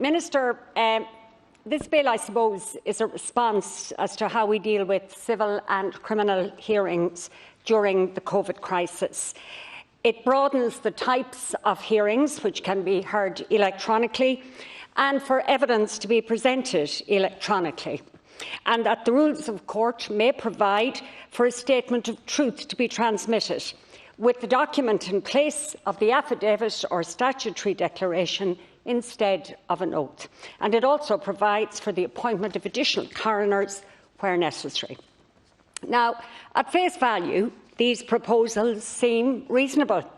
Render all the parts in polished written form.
Minister, this bill, I suppose, is a response as to how we deal with civil and criminal hearings during the COVID crisis. It broadens the types of hearings which can be heard electronically and for evidence to be presented electronically, and that the rules of court may provide for a statement of truth to be transmitted with the document in place of the affidavit or statutory declaration instead of an oath. And it also provides for the appointment of additional coroners where necessary. Now, at face value, these proposals seem reasonable.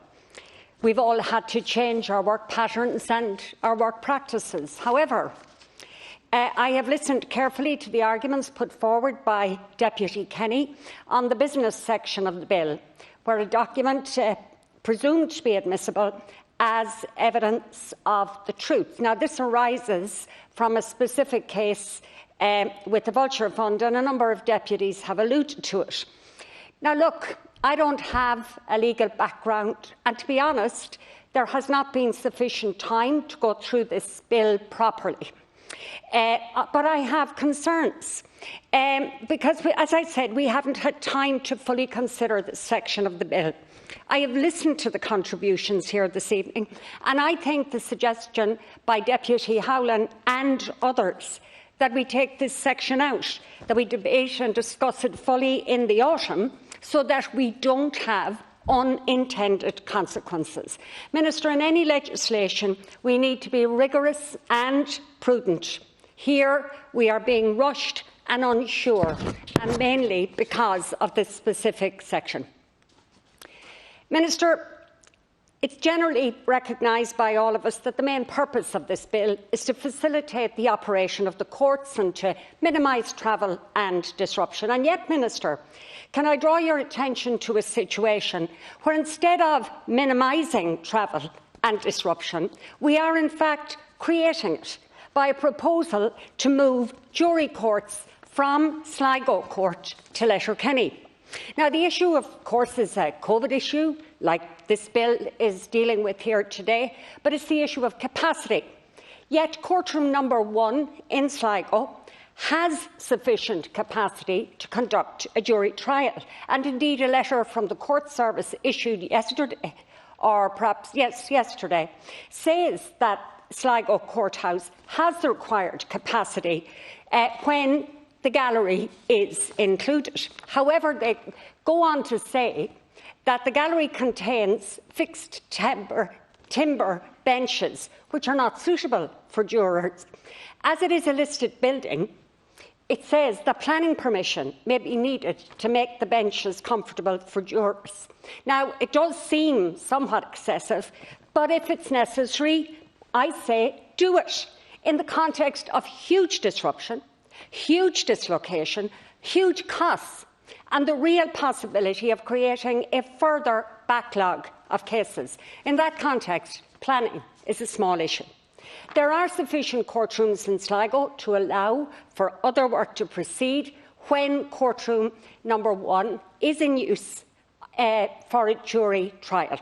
We've all had to change our work patterns and our work practices. However, I have listened carefully to the arguments put forward by Deputy Kenny on the business section of the bill, where a document presumed to be admissible as evidence of the truth. Now, this arises from a specific case with the Vulture Fund, and a number of deputies have alluded to it. Now, look, I don't have a legal background, and to be honest, there has not been sufficient time to go through this bill properly. But I have concerns because, as I said, we haven't had time to fully consider this section of the bill. I have listened to the contributions here this evening, and I think the suggestion by Deputy Howland and others that we take this section out, that we debate and discuss it fully in the autumn, so that we don't have unintended consequences. Minister, in any legislation, we need to be rigorous and prudent. Here, we are being rushed and unsure, and mainly because of this specific section. Minister, it's generally recognised by all of us that the main purpose of this bill is to facilitate the operation of the courts and to minimise travel and disruption. And yet, Minister, can I draw your attention to a situation where, instead of minimising travel and disruption, we are in fact creating it by a proposal to move jury courts from Sligo Court to Letterkenny. Now, the issue, of course, is a COVID issue, like this bill is dealing with here today, but it's the issue of capacity. Yet courtroom number 1 in Sligo has sufficient capacity to conduct a jury trial, and indeed a letter from the court service issued yesterday, or perhaps yesterday, says that Sligo Courthouse has the required capacity when the gallery is included. However, they go on to say that the gallery contains fixed timber benches which are not suitable for jurors. As it is a listed building, it says that planning permission may be needed to make the benches comfortable for jurors. Now, it does seem somewhat excessive, but if it's necessary, I say do it in the context of huge disruption, huge dislocation, huge costs, and the real possibility of creating a further backlog of cases. In that context, planning is a small issue. There are sufficient courtrooms in Sligo to allow for other work to proceed when courtroom number 1 is in use for a jury trial.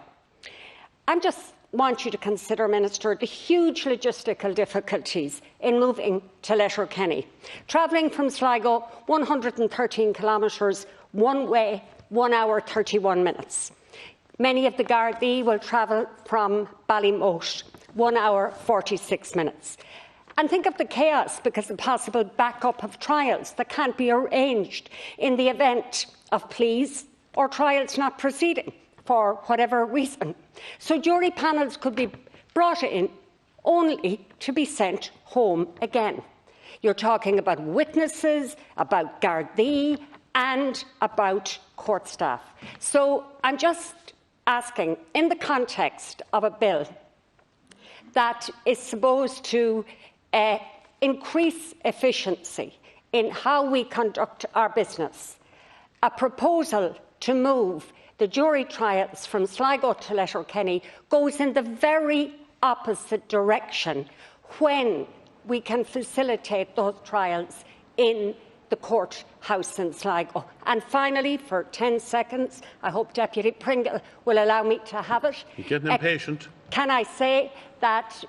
I just want you to consider, Minister, the huge logistical difficulties in moving to Letterkenny. Travelling from Sligo 113 kilometres one way, 1 hour 31 minutes. Many of the Gardaí will travel from Ballymote, 1 hour 46 minutes. And think of the chaos because of possible backup of trials that can't be arranged in the event of pleas or trials not proceeding for whatever reason. So jury panels could be brought in only to be sent home again. You're talking about witnesses, about Gardaí and about court staff. So I'm just asking, in the context of a bill that is supposed to increase efficiency in how we conduct our business, a proposal to move the jury trials from Sligo to Letterkenny goes in the very opposite direction when we can facilitate those trials in the courthouse in Sligo. And finally, for 10 seconds, I hope Deputy Pringle will allow me to have it. You're getting impatient. Can I say that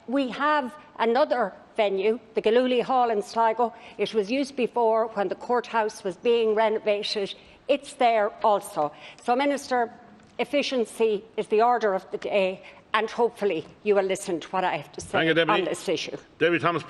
we have another venue, the Gallooly Hall in Sligo. It was used before when the courthouse was being renovated. It's there also. So, Minister, efficiency is the order of the day, and hopefully you will listen to what I have to say on this issue. David Thomas.